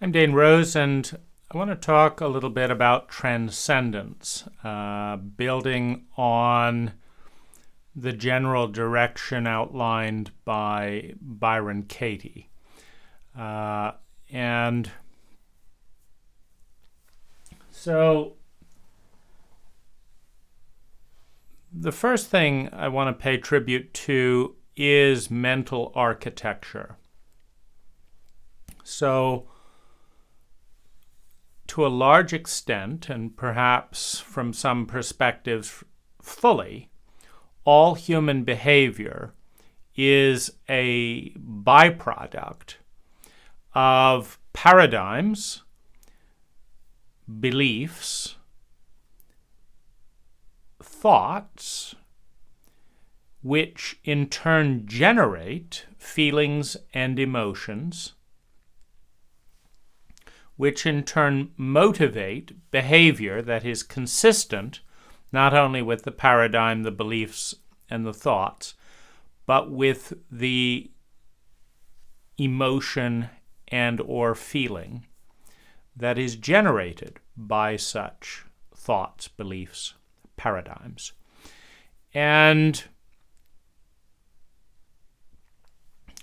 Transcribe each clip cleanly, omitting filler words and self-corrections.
I'm Dane Rose, and I want to talk a little bit about transcendence, building on the general direction outlined by Byron Katie. And so the first thing I want to pay tribute to is mental architecture. So to a large extent, and perhaps from some perspectives fully, all human behavior is a byproduct of paradigms, beliefs, thoughts, which in turn generate feelings and emotions, which in turn motivate behavior that is consistent not only with the paradigm, the beliefs, and the thoughts, but with the emotion and or feeling that is generated by such thoughts, beliefs, paradigms. And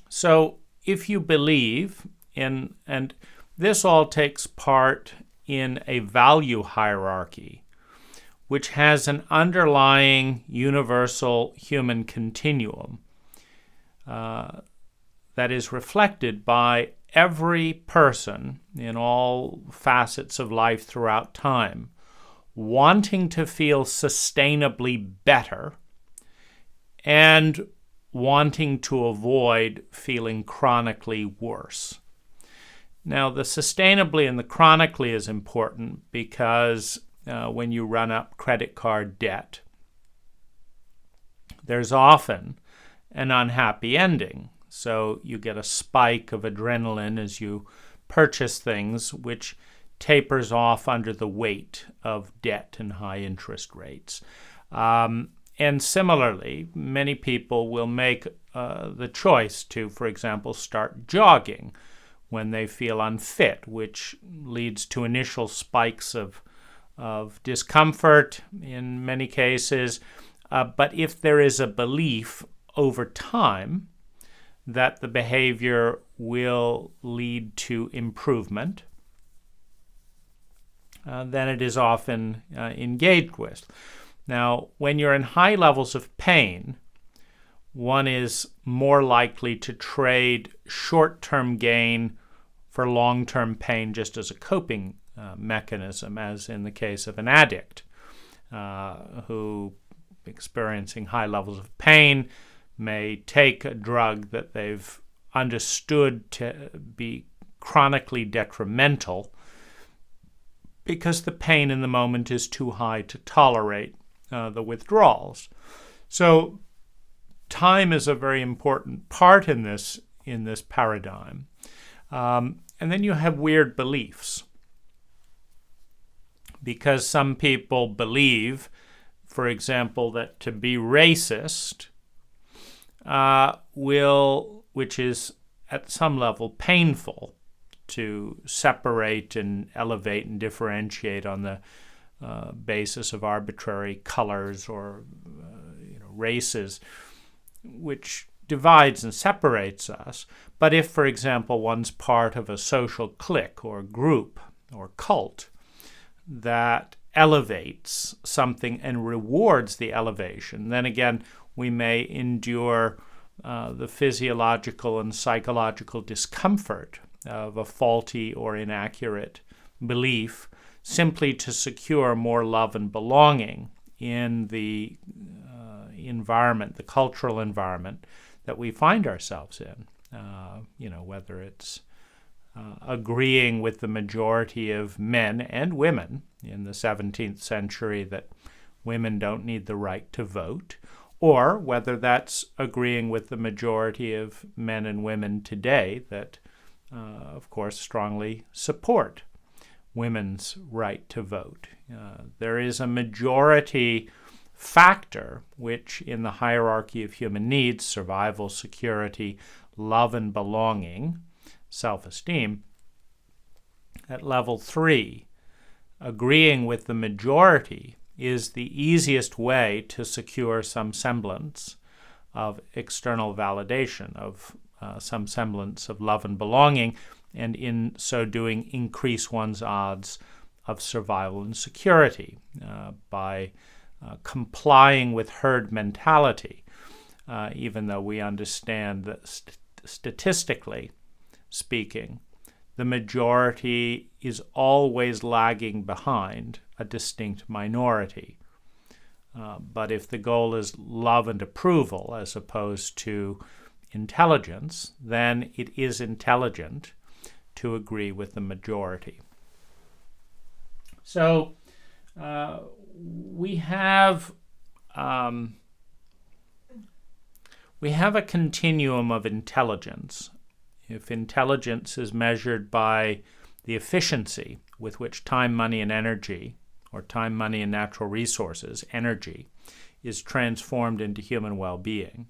so if you believe in, and this all takes part in a value hierarchy, which has an underlying universal human continuum that is reflected by every person in all facets of life throughout time, wanting to feel sustainably better and wanting to avoid feeling chronically worse. Now, the sustainably and the chronically is important because when you run up credit card debt, there's often an unhappy ending. So you get a spike of adrenaline as you purchase things, which tapers off under the weight of debt and high interest rates. And similarly, many people will make the choice to, for example, start jogging when they feel unfit, which leads to initial spikes of discomfort in many cases. But if there is a belief over time that the behavior will lead to improvement, then it is often engaged with. Now, when you're in high levels of pain, one is more likely to trade short-term gain for long-term pain just as a coping mechanism, as in the case of an addict who, experiencing high levels of pain, may take a drug that they've understood to be chronically detrimental because the pain in the moment is too high to tolerate the withdrawals. So time is a very important part in this paradigm. And then you have weird beliefs, because some people believe, for example, that to be racist which is at some level painful, to separate and elevate and differentiate on the basis of arbitrary colors or races, which divides and separates us. But if, for example, one's part of a social clique or group or cult that elevates something and rewards the elevation, then again, we may endure the physiological and psychological discomfort of a faulty or inaccurate belief simply to secure more love and belonging in the environment, the cultural environment that we find ourselves in. Whether it's agreeing with the majority of men and women in the 17th century that women don't need the right to vote, or whether that's agreeing with the majority of men and women today that, of course, strongly support women's right to vote. There is a majority factor which, in the hierarchy of human needs, survival, security, love and belonging, self-esteem, at level 3, agreeing with the majority is the easiest way to secure some semblance of external validation, of some semblance of love and belonging, and in so doing increase one's odds of survival and security by complying with herd mentality, even though we understand that statistically speaking, the majority is always lagging behind a distinct minority. But if the goal is love and approval as opposed to intelligence, then it is intelligent to agree with the majority. So we have a continuum of intelligence. If intelligence is measured by the efficiency with which time, money, and energy, or time, money, and natural resources, energy, is transformed into human well-being,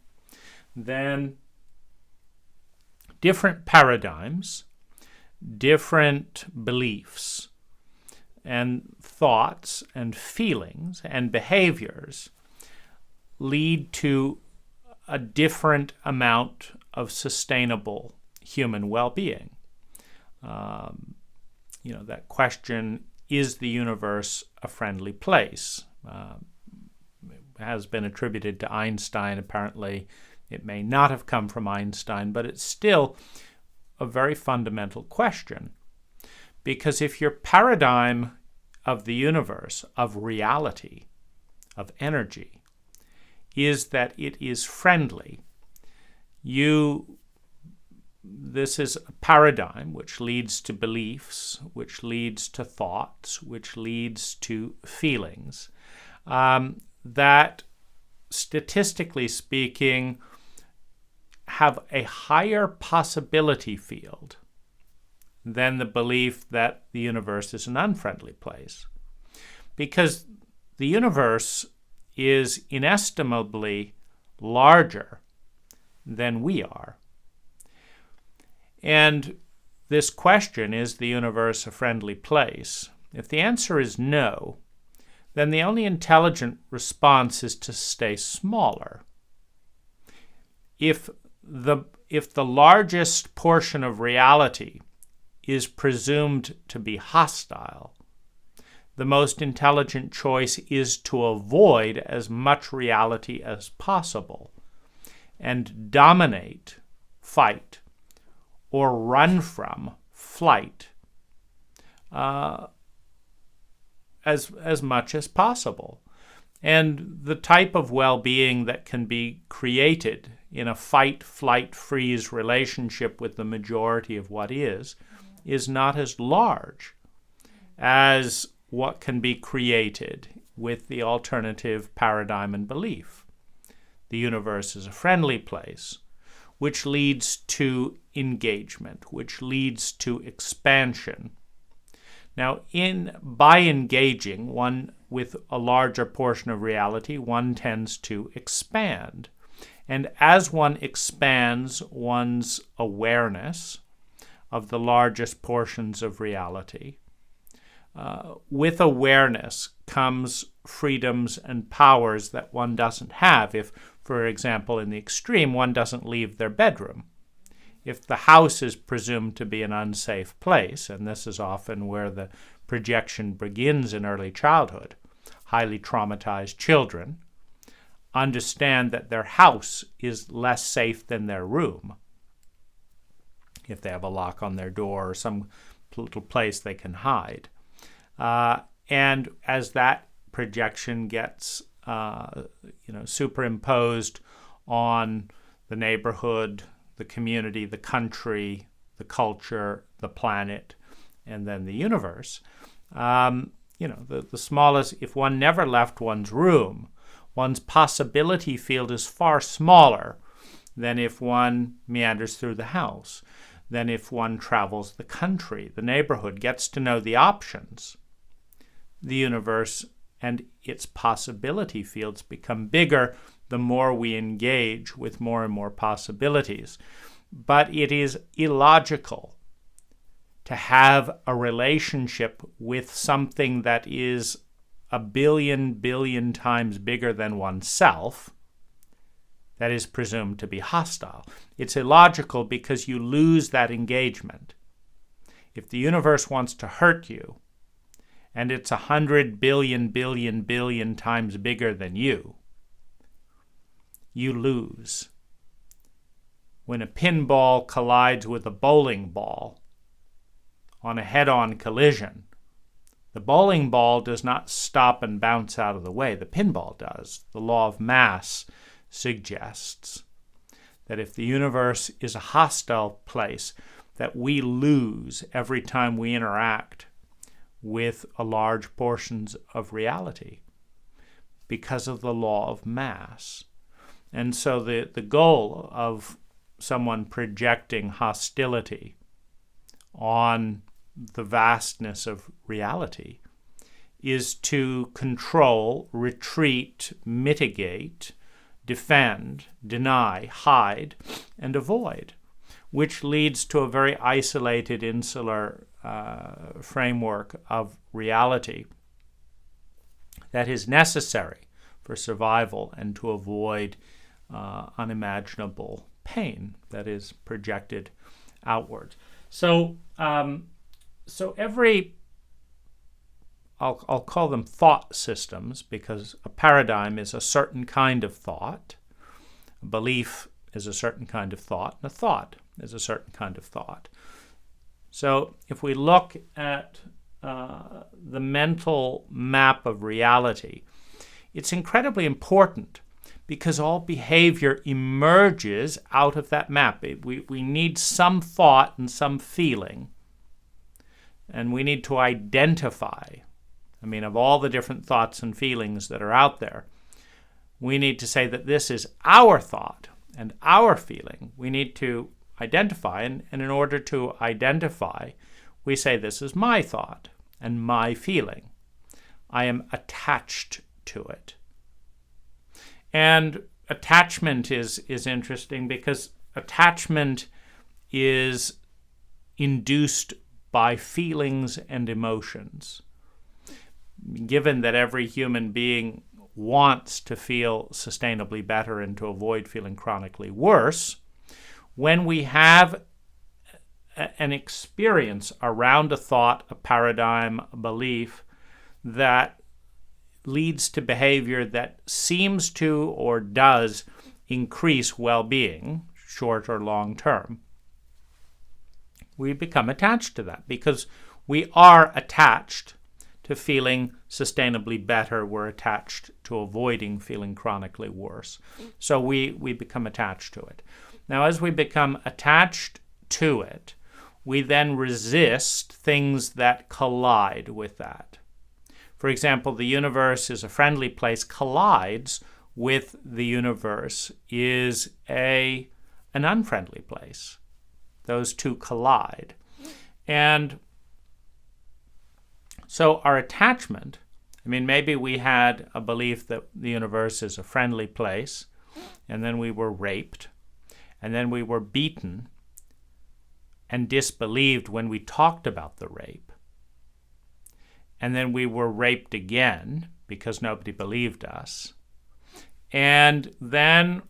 then different paradigms, different beliefs, and thoughts, and feelings, and behaviors lead to a different amount of sustainable human well-being. That question, is the universe a friendly place? Has been attributed to Einstein. Apparently, it may not have come from Einstein, but it's still a very fundamental question. Because if your paradigm of the universe, of reality, of energy, is that it is friendly, this is a paradigm which leads to beliefs, which leads to thoughts, which leads to feelings, that statistically speaking have a higher possibility field than the belief that the universe is an unfriendly place. Because the universe is inestimably larger than we are. And this question, is the universe a friendly place? If the answer is no, then the only intelligent response is to stay smaller. If the largest portion of reality is presumed to be hostile, the most intelligent choice is to avoid as much reality as possible and dominate, fight, or run from, flight, as much as possible. And the type of well-being that can be created in a fight, flight, freeze relationship with the majority of what is not as large as what can be created with the alternative paradigm and belief. The universe is a friendly place, which leads to engagement, which leads to expansion. Now, by engaging one with a larger portion of reality, one tends to expand. And as one expands one's awareness of the largest portions of reality, with awareness comes freedoms and powers that one doesn't have if, for example, in the extreme, one doesn't leave their bedroom. If the house is presumed to be an unsafe place, and this is often where the projection begins in early childhood, highly traumatized children understand that their house is less safe than their room. If they have a lock on their door or some little place they can hide. And as that projection gets superimposed on the neighborhood, the community, the country, the culture, the planet, and then the universe, the smallest, if one never left one's room, one's possibility field is far smaller than if one meanders through the house, than if one travels the country, the neighborhood, gets to know the options. The universe and its possibility fields become bigger the more we engage with more and more possibilities. But it is illogical to have a relationship with something that is a billion times bigger than oneself, that is presumed to be hostile. It's illogical because you lose that engagement. If the universe wants to hurt you, and it's 100 billion times bigger than you lose. When a pinball collides with a bowling ball on a head-on collision, the bowling ball does not stop and bounce out of the way. The pinball does. The law of mass suggests that if the universe is a hostile place, that we lose every time we interact with a large portions of reality because of the law of mass. And so the goal of someone projecting hostility on the vastness of reality is to control, retreat, mitigate, defend, deny, hide, and avoid, which leads to a very isolated, insular framework of reality that is necessary for survival and to avoid unimaginable pain that is projected outward. So every, I'll call them thought systems, because a paradigm is a certain kind of thought, a belief is a certain kind of thought, and a thought is a certain kind of thought. So if we look at the mental map of reality, it's incredibly important because all behavior emerges out of that map. We need some thought and some feeling, and we need to identify. I mean, of all the different thoughts and feelings that are out there, we need to say that this is our thought and our feeling. We need to identify, and in order to identify, we say this is my thought and my feeling. I am attached to it. And attachment is interesting because attachment is induced by feelings and emotions. Given that every human being wants to feel sustainably better and to avoid feeling chronically worse, when we have an experience around a thought, a paradigm, a belief that leads to behavior that seems to or does increase well-being, short or long term, we become attached to that because we are attached to feeling sustainably better. We're attached to avoiding feeling chronically worse. So we become attached to it. Now, as we become attached to it, we then resist things that collide with that. For example, the universe is a friendly place collides with the universe is an unfriendly place. Those two collide. And so our attachment, I mean, maybe we had a belief that the universe is a friendly place, and then we were raped, and then we were beaten and disbelieved when we talked about the rape. And then we were raped again because nobody believed us. And then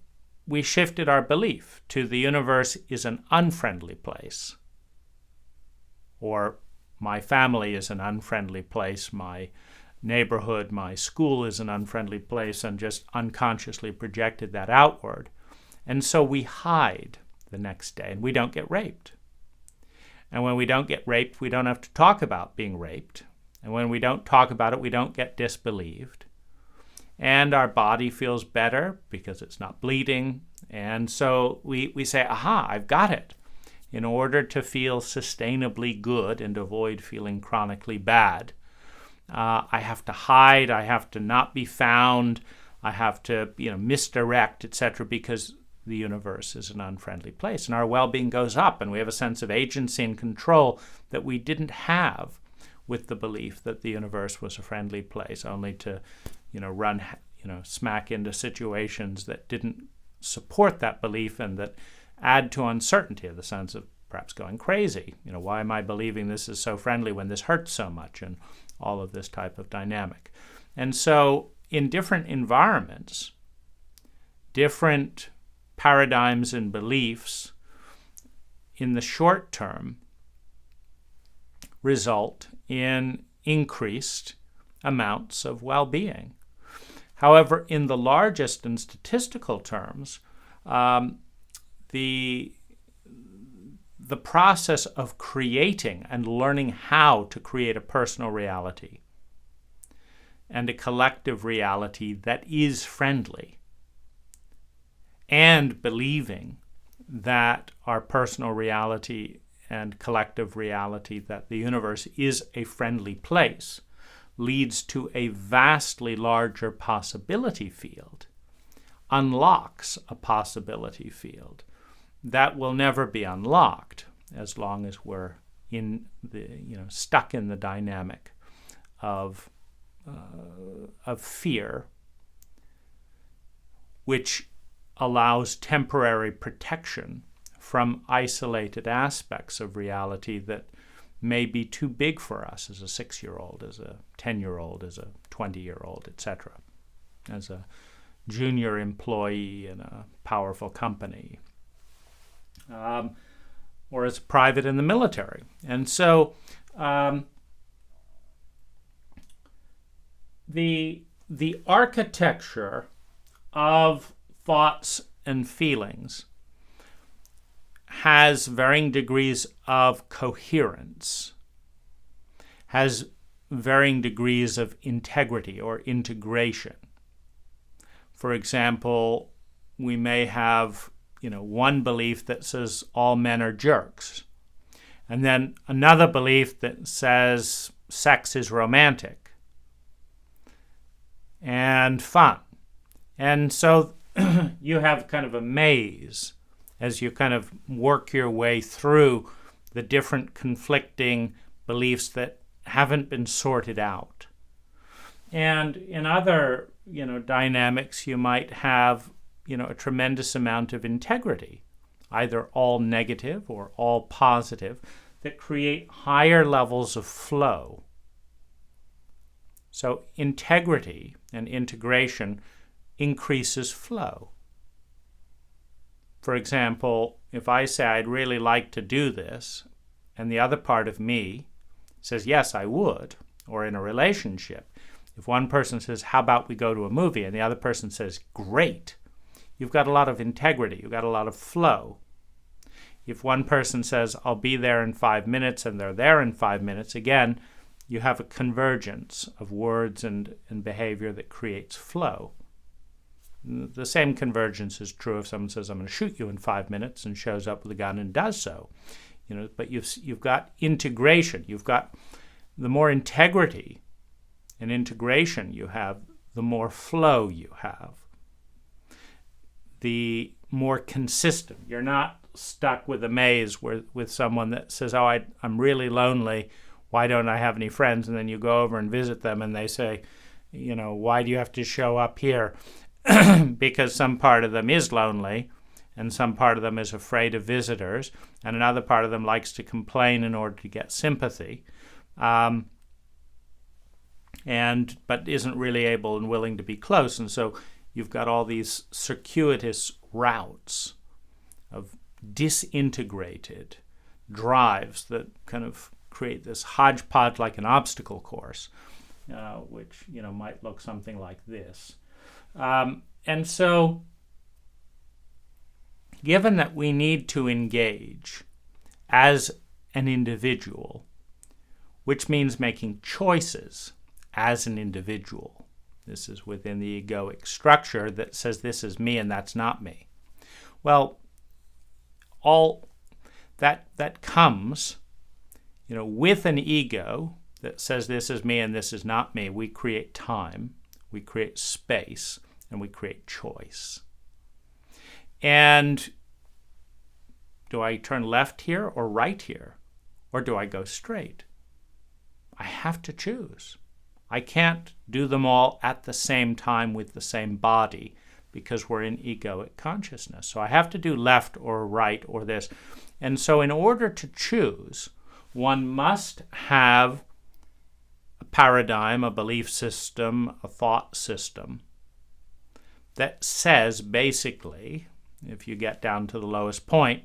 we shifted our belief to the universe is an unfriendly place. Or my family is an unfriendly place, my neighborhood, my school is an unfriendly place, and just unconsciously projected that outward. And so we hide the next day and we don't get raped. And when we don't get raped, we don't have to talk about being raped. And when we don't talk about it, we don't get disbelieved. And our body feels better because it's not bleeding. And so we say, aha, I've got it. In order to feel sustainably good and avoid feeling chronically bad, I have to hide, I have to not be found, I have to misdirect, etc., because the universe is an unfriendly place. And our well-being goes up, and we have a sense of agency and control that we didn't have with the belief that the universe was a friendly place, only to, run, smack into situations that didn't support that belief and that add to uncertainty, the sense of perhaps going crazy. Why am I believing this is so friendly when this hurts so much, and all of this type of dynamic. And so in different environments, different paradigms and beliefs in the short term result in increased amounts of well-being. However, in the largest and statistical terms, the process of creating and learning how to create a personal reality and a collective reality that is friendly, and believing that our personal reality and collective reality, that the universe is a friendly place, leads to a vastly larger possibility field, unlocks a possibility field that will never be unlocked as long as we're stuck in the dynamic of fear, which allows temporary protection from isolated aspects of reality that may be too big for us as a 6-year-old, as a 10-year-old, as a 20-year-old, etc., as a junior employee in a powerful company, or as a private in the military. And so the architecture of thoughts and feelings has varying degrees of coherence, has varying degrees of integrity or integration. For example, we may have, one belief that says all men are jerks, and then another belief that says sex is romantic and fun. And so you have kind of a maze as you kind of work your way through the different conflicting beliefs that haven't been sorted out. And in other, dynamics, you might have, a tremendous amount of integrity, either all negative or all positive, that create higher levels of flow. So integrity and integration increases flow. For example, if I say I'd really like to do this, and the other part of me says, yes, I would, or in a relationship, if one person says, how about we go to a movie, and the other person says, great, you've got a lot of integrity, you've got a lot of flow. If one person says, I'll be there in 5 minutes, and they're there in 5 minutes, again, you have a convergence of words and behavior that creates flow. The same convergence is true if someone says, I'm going to shoot you in 5 minutes, and shows up with a gun and does so. But you've got integration. You've got the more integrity and integration you have, the more flow you have. The more consistent. You're not stuck with a maze with someone that says, I'm really lonely, why don't I have any friends? And then you go over and visit them and they say, why do you have to show up here? Because some part of them is lonely, and some part of them is afraid of visitors, and another part of them likes to complain in order to get sympathy, but isn't really able and willing to be close. And so you've got all these circuitous routes of disintegrated drives that kind of create this hodgepodge like an obstacle course, which might look something like this. And so, given that we need to engage as an individual, which means making choices as an individual, this is within the egoic structure that says this is me and that's not me. Well, all that comes, with an ego that says this is me and this is not me. We create time. We create space, and we create choice. And do I turn left here or right here? Or do I go straight? I have to choose. I can't do them all at the same time with the same body because we're in egoic consciousness. So I have to do left or right or this. And so in order to choose, one must have a paradigm, a belief system, a thought system that says basically, if you get down to the lowest point,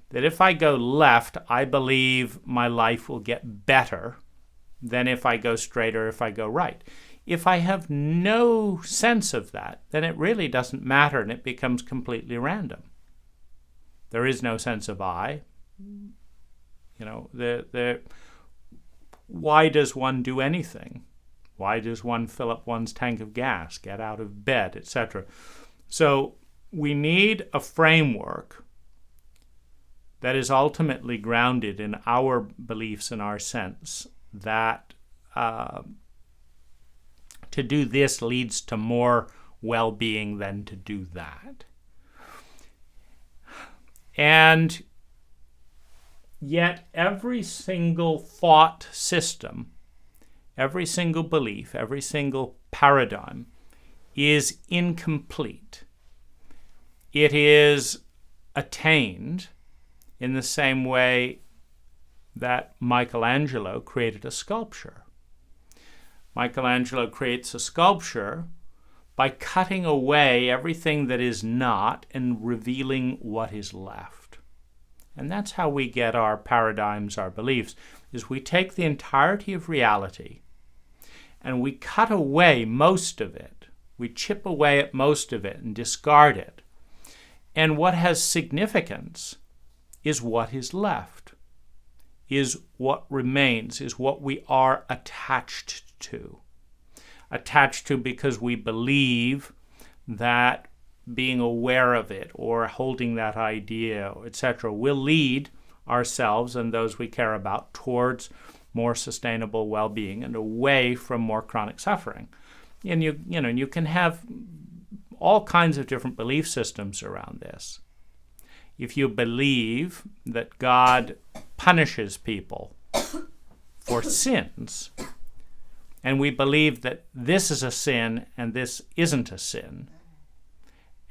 that if I go left, I believe my life will get better than if I go straight or if I go right. If I have no sense of that, then it really doesn't matter and it becomes completely random. There is no sense of I. Why does one do anything? Why does one fill up one's tank of gas, get out of bed, etc.? So we need a framework that is ultimately grounded in our beliefs and our sense that to do this leads to more well-being than to do that. And yet every single thought system, every single belief, every single paradigm is incomplete. It is attained in the same way that Michelangelo created a sculpture. Michelangelo creates a sculpture by cutting away everything that is not and revealing what is left. And that's how we get our paradigms, our beliefs, is we take the entirety of reality and we cut away most of it. We chip away at most of it and discard it. And what has significance is what is left, is what remains, is what we are attached to. Attached to because we believe that being aware of it or holding that idea, etc., will lead ourselves and those we care about towards more sustainable well-being and away from more chronic suffering. And you can have all kinds of different belief systems around this. If you believe that God punishes people for sins, and we believe that this is a sin and this isn't a sin,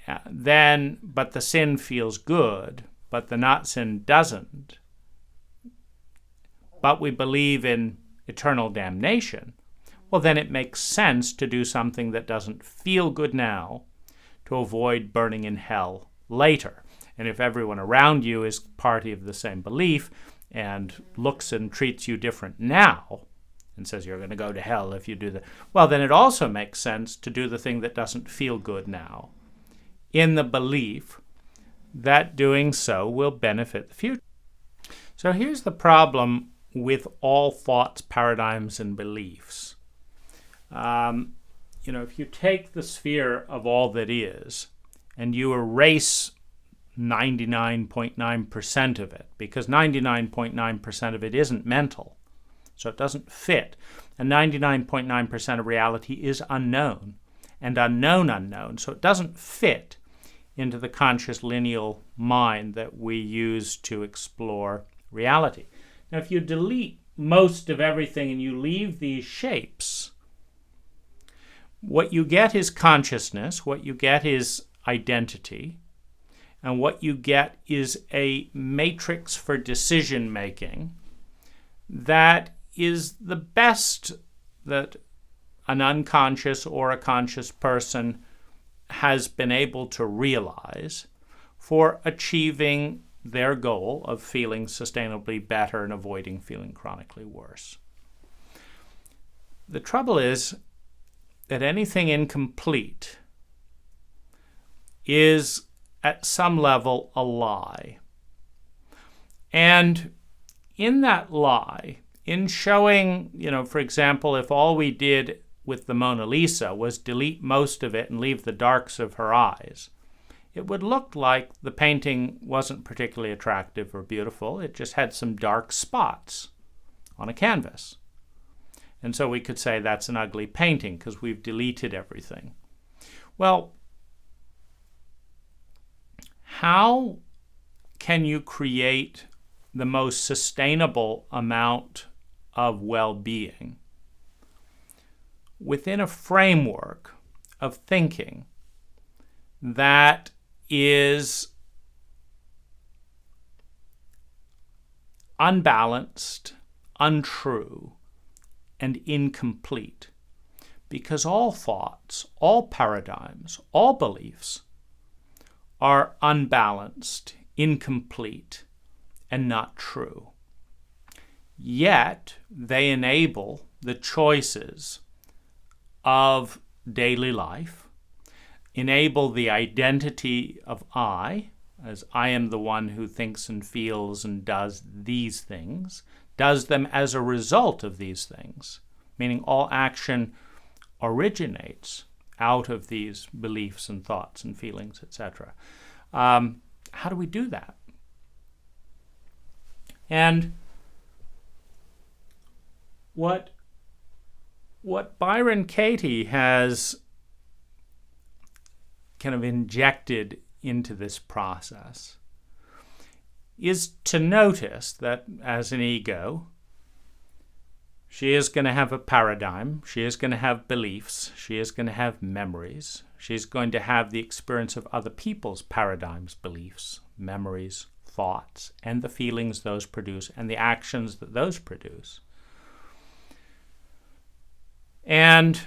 but the sin feels good, but the not sin doesn't, but we believe in eternal damnation, well, then it makes sense to do something that doesn't feel good now to avoid burning in hell later. And if everyone around you is party of the same belief and looks and treats you different now and says you're going to go to hell if you do that, well, then it also makes sense to do the thing that doesn't feel good now in the belief that doing so will benefit the future. So here's the problem with all thoughts, paradigms, and beliefs. If you take the sphere of all that is and you erase 99.9% of it, because 99.9% of it isn't mental, so it doesn't fit. And 99.9% of reality is unknown, and unknown, so it doesn't fit into the conscious lineal mind that we use to explore reality. Now, if you delete most of everything and you leave these shapes, what you get is consciousness, what you get is identity, and what you get is a matrix for decision making that is the best that an unconscious or a conscious person has been able to realize for achieving their goal of feeling sustainably better and avoiding feeling chronically worse. The trouble is that anything incomplete is at some level a lie. And in that lie, in showing, for example, if all we did with the Mona Lisa was delete most of it and leave the darks of her eyes, it would look like the painting wasn't particularly attractive or beautiful. It just had some dark spots on a canvas. And so we could say that's an ugly painting because we've deleted everything. Well, how can you create the most sustainable amount of well-being within a framework of thinking that is unbalanced, untrue, and incomplete, because all thoughts, all paradigms, all beliefs are unbalanced, incomplete, and not true. Yet they enable the choices of daily life, enable the identity of I, as I am the one who thinks and feels and does these things, does them as a result of these things, meaning all action originates out of these beliefs and thoughts and feelings, etc. How do we do that? And what Byron Katie has kind of injected into this process is to notice that as an ego, she is going to have a paradigm, she is going to have beliefs, she is going to have memories, she's going to have the experience of other people's paradigms, beliefs, memories, thoughts, and the feelings those produce, and the actions that those produce. And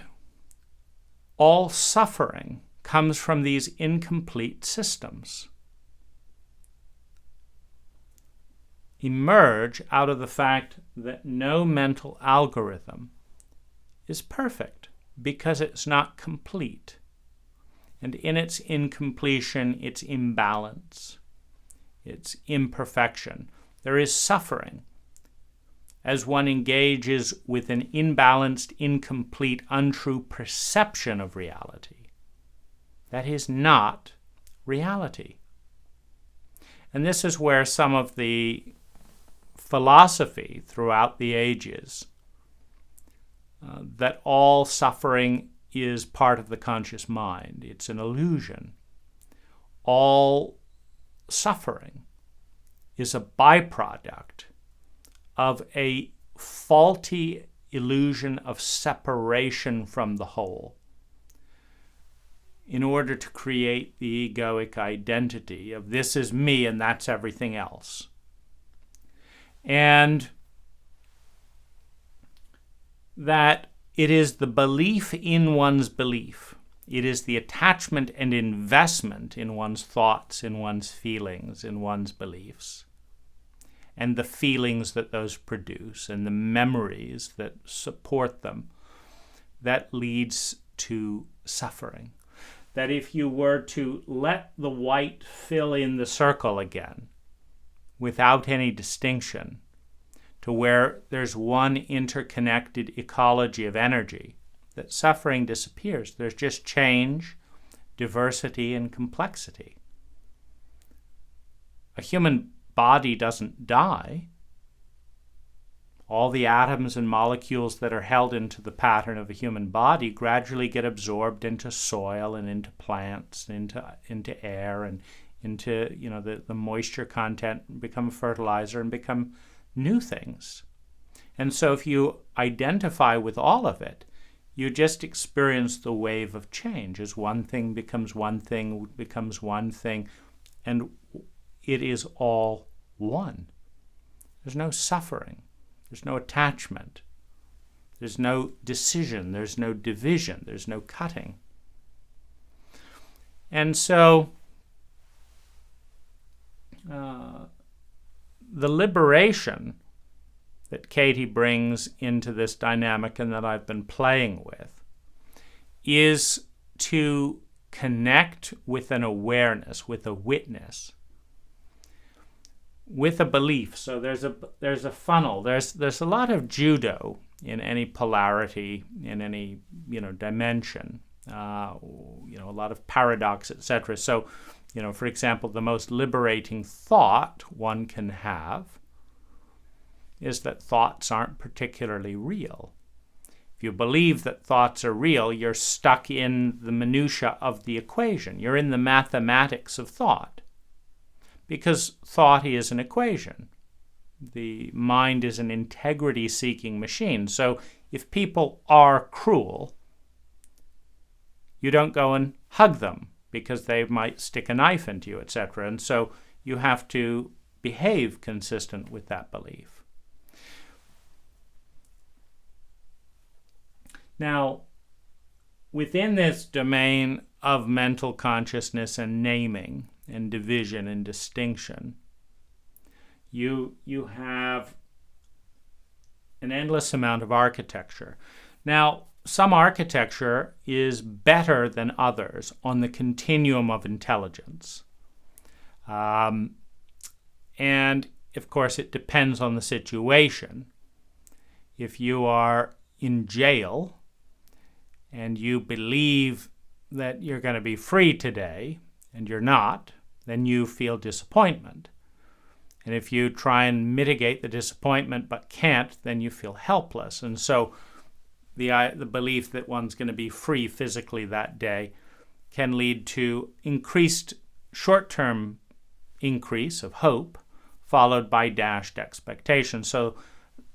all suffering comes from these incomplete systems. Emerge out of the fact that no mental algorithm is perfect because it's not complete. And in its incompletion, its imbalance, its imperfection, there is suffering as one engages with an imbalanced, incomplete, untrue perception of reality. That is not reality. And this is where some of the philosophy throughout the ages, that all suffering is part of the conscious mind. It's an illusion. All suffering is a byproduct of a faulty illusion of separation from the whole in order to create the egoic identity of this is me and that's everything else. And that it is the belief in one's belief. It is the attachment and investment in one's thoughts, in one's feelings, in one's beliefs, and the feelings that those produce and the memories that support them that leads to suffering. That if you were to let the white fill in the circle again, without any distinction, to where there's one interconnected ecology of energy, that suffering disappears. There's just change, diversity, and complexity. A human body doesn't die. All the atoms and molecules that are held into the pattern of a human body gradually get absorbed into soil and into plants, into air, and into the moisture content, and become fertilizer and become new things. And so if you identify with all of it, you just experience the wave of change as one thing becomes one thing, and it is all one. There's no suffering. There's no attachment. There's no decision. There's no division. There's no cutting. And so the liberation that Katie brings into this dynamic and that I've been playing with is to connect with an awareness, with a witness, with a belief. So there's a funnel. There's a lot of judo in any polarity, in any dimension. A lot of paradox, etc. So, for example, the most liberating thought one can have is that thoughts aren't particularly real. If you believe that thoughts are real, you're stuck in the minutia of the equation. You're in the mathematics of thought. Because thought is an equation. The mind is an integrity-seeking machine. So if people are cruel, you don't go and hug them because they might stick a knife into you, etc. And so you have to behave consistent with that belief. Now, within this domain of mental consciousness and naming and division and distinction, you have an endless amount of architecture. Now, some architecture is better than others on the continuum of intelligence. And, of course, it depends on the situation. If you are in jail and you believe that you're going to be free today and you're not, then you feel disappointment. And if you try and mitigate the disappointment but can't, then you feel helpless. And so the belief that one's going to be free physically that day can lead to increased short-term increase of hope, followed by dashed expectation. So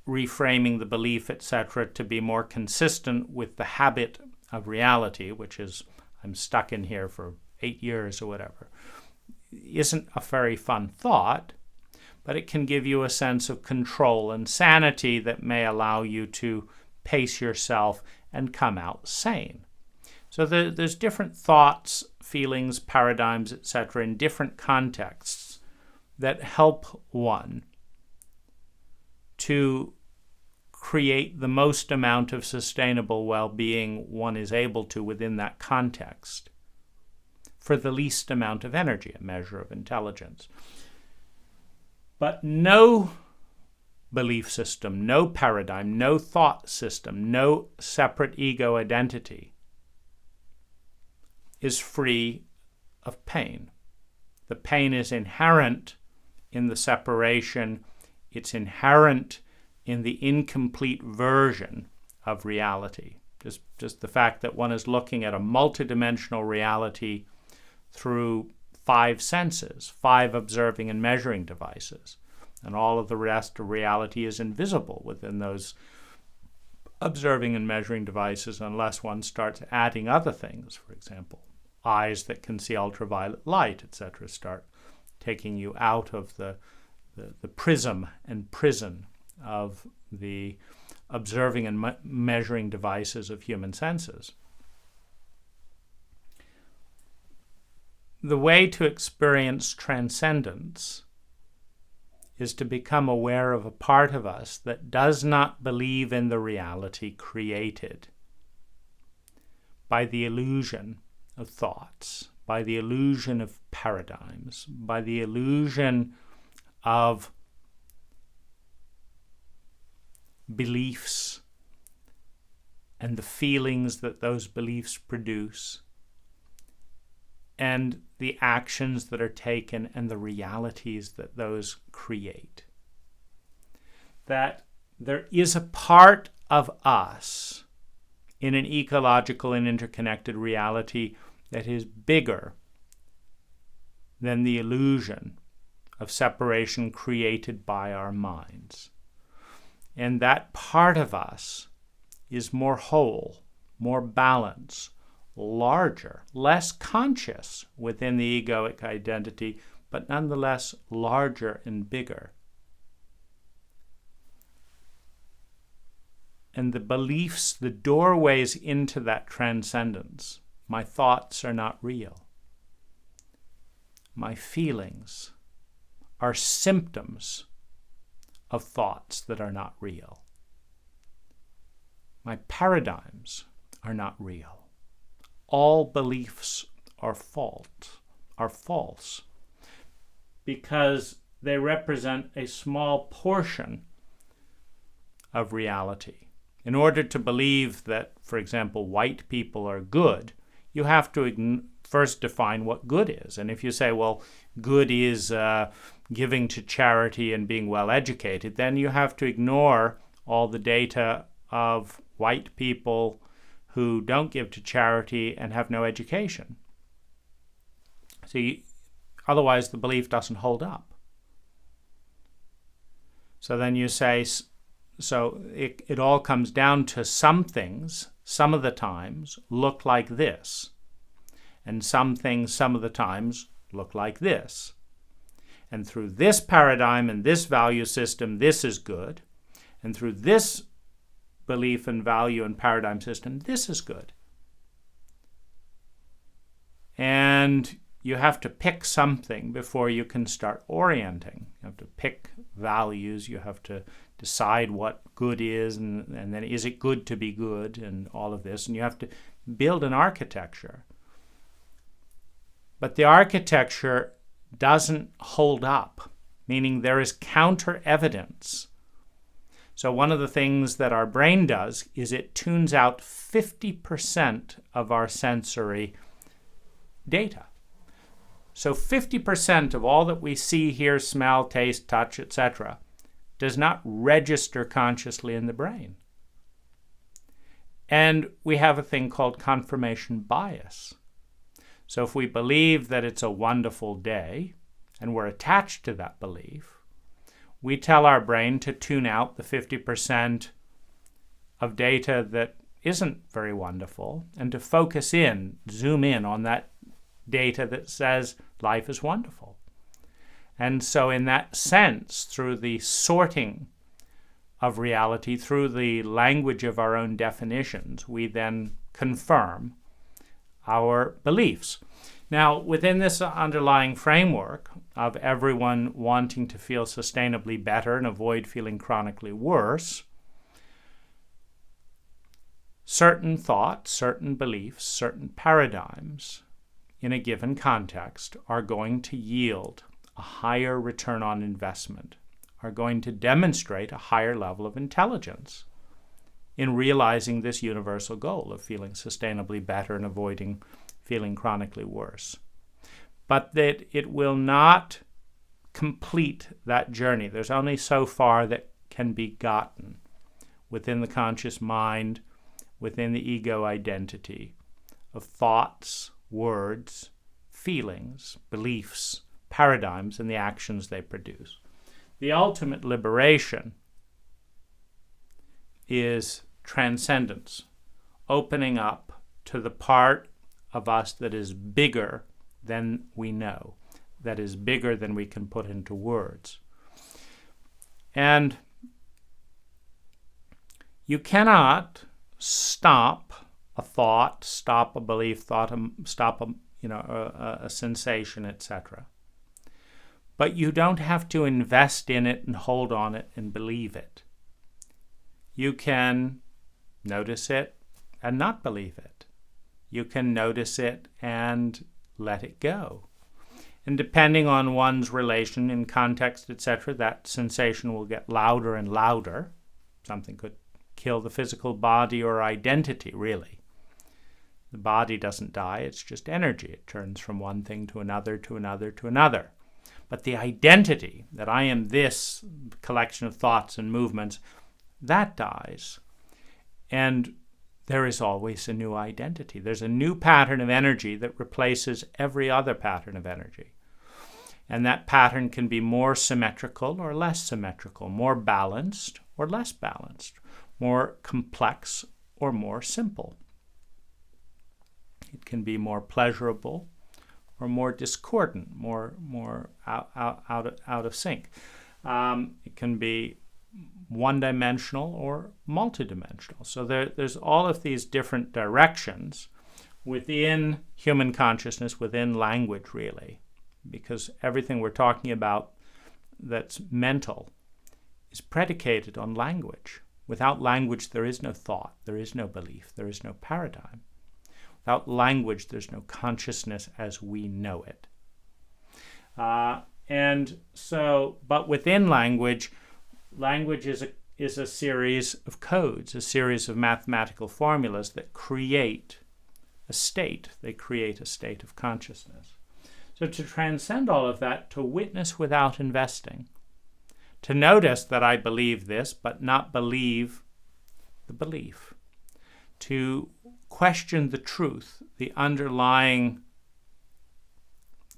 reframing the belief, etc., to be more consistent with the habit of reality, which is I'm stuck in here for 8 years or whatever, isn't a very fun thought, but it can give you a sense of control and sanity that may allow you to pace yourself and come out sane. So there's different thoughts, feelings, paradigms, etc., in different contexts that help one to create the most amount of sustainable well-being one is able to within that context for the least amount of energy, a measure of intelligence. But no belief system, no paradigm, no thought system, no separate ego identity is free of pain. The pain is inherent in the separation. It's inherent in the incomplete version of reality. Just the fact that one is looking at a multidimensional reality through 5 senses, 5 observing and measuring devices. And all of the rest of reality is invisible within those observing and measuring devices unless one starts adding other things. For example, eyes that can see ultraviolet light, etc., start taking you out of the prism and prison of the observing and measuring devices of human senses. The way to experience transcendence is to become aware of a part of us that does not believe in the reality created by the illusion of thoughts, by the illusion of paradigms, by the illusion of beliefs and the feelings that those beliefs produce, and the actions that are taken and the realities that those create. That there is a part of us in an ecological and interconnected reality that is bigger than the illusion of separation created by our minds. And that part of us is more whole, more balanced, larger, less conscious within the egoic identity, but nonetheless larger and bigger. And the beliefs, the doorways into that transcendence. My thoughts are not real. My feelings are symptoms of thoughts that are not real. My paradigms are not real. All beliefs are false, because they represent a small portion of reality. In order to believe that, for example, white people are good, you have to first define what good is. And if you say, well, good is giving to charity and being well educated, then you have to ignore all the data of white people who don't give to charity and have no education. See, otherwise the belief doesn't hold up. So then you say, so it all comes down to some things, some of the times, look like this. And some things, some of the times, look like this. And through this paradigm and this value system, this is good. And through this belief and value and paradigm system, this is good. And you have to pick something before you can start orienting. You have to pick values. You have to decide what good is, and then is it good to be good, and all of this. And you have to build an architecture. But the architecture doesn't hold up, meaning there is counter evidence. So one of the things that our brain does is it tunes out 50% of our sensory data. So 50% of all that we see, hear, smell, taste, touch, etc. does not register consciously in the brain. And we have a thing called confirmation bias. So if we believe that it's a wonderful day, and we're attached to that belief, we tell our brain to tune out the 50% of data that isn't very wonderful, and to focus in, zoom in on that data that says life is wonderful. And so in that sense, through the sorting of reality, through the language of our own definitions, we then confirm our beliefs. Now, within this underlying framework of everyone wanting to feel sustainably better and avoid feeling chronically worse, certain thoughts, certain beliefs, certain paradigms in a given context are going to yield a higher return on investment, are going to demonstrate a higher level of intelligence in realizing this universal goal of feeling sustainably better and avoiding feeling chronically worse. But that it will not complete that journey. There's only so far that can be gotten within the conscious mind, within the ego identity of thoughts, words, feelings, beliefs, paradigms, and the actions they produce. The ultimate liberation is transcendence, opening up to the part of us that is bigger than we know, that is bigger than we can put into words. And you cannot stop a thought, stop a belief, stop a sensation, etc. But you don't have to invest in it and hold on it and believe it. You can notice it and not believe it. You can notice it and let it go. And depending on one's relation in context, etc., that sensation will get louder and louder. Something could kill the physical body or identity, really. The body doesn't die, it's just energy. It turns from one thing to another, to another, to another. But the identity, that I am this collection of thoughts and movements, that dies. And there is always a new identity. There's a new pattern of energy that replaces every other pattern of energy. And that pattern can be more symmetrical or less symmetrical, more balanced or less balanced, more complex or more simple. It can be more pleasurable or more discordant, more out of sync. It can be one-dimensional or multidimensional. So there's all of these different directions within human consciousness, within language, really, because everything we're talking about that's mental is predicated on language. Without language, there is no thought, there is no belief, there is no paradigm. Without language, there's no consciousness as we know it. But within language is a series of codes, a series of mathematical formulas that create a state. They create a state of consciousness. So to transcend all of that, to witness without investing, to notice that I believe this, but not believe the belief, to question the truth, the underlying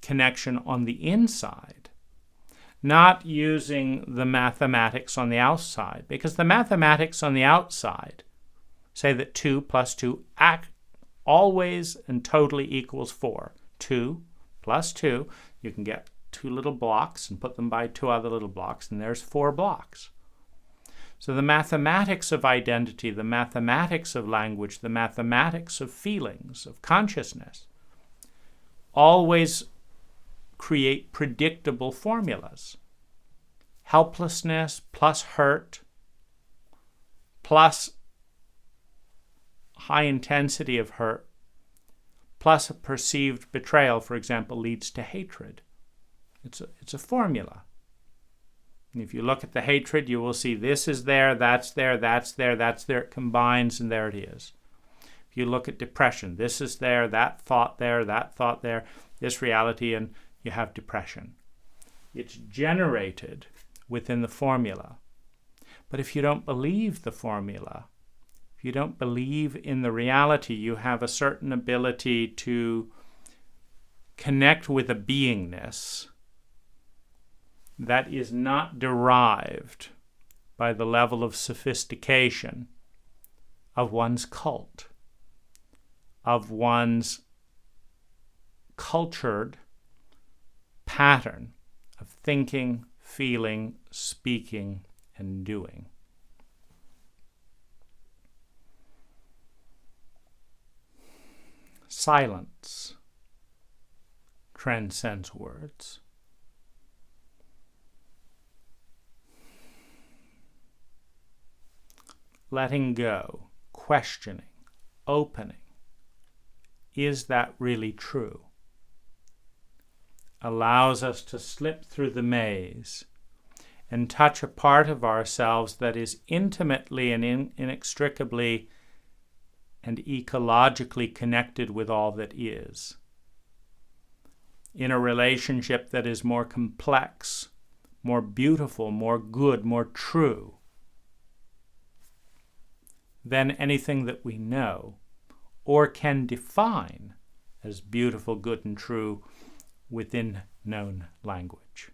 connection on the inside, not using the mathematics on the outside, because the mathematics on the outside say that 2 plus 2 always and totally equals 4. 2 plus 2, you can get two little blocks and put them by two other little blocks, and there's 4 blocks. So the mathematics of identity, the mathematics of language, the mathematics of feelings, of consciousness, always create predictable formulas. Helplessness plus hurt plus high intensity of hurt plus a perceived betrayal, for example, leads to hatred. It's a formula. And if you look at the hatred, you will see this is there, that's there, that's there, that's there. It combines, and there it is. If you look at depression, this is there, that thought there, this reality, and you have depression. It's generated within the formula. But if you don't believe the formula, if you don't believe in the reality, you have a certain ability to connect with a beingness that is not derived by the level of sophistication of one's cult, of one's cultured pattern of thinking, feeling, speaking, and doing. Silence transcends words. Letting go, questioning, opening. Is that really true? Allows us to slip through the maze and touch a part of ourselves that is intimately and inextricably and ecologically connected with all that is, in a relationship that is more complex, more beautiful, more good, more true than anything that we know or can define as beautiful, good, and true within known language.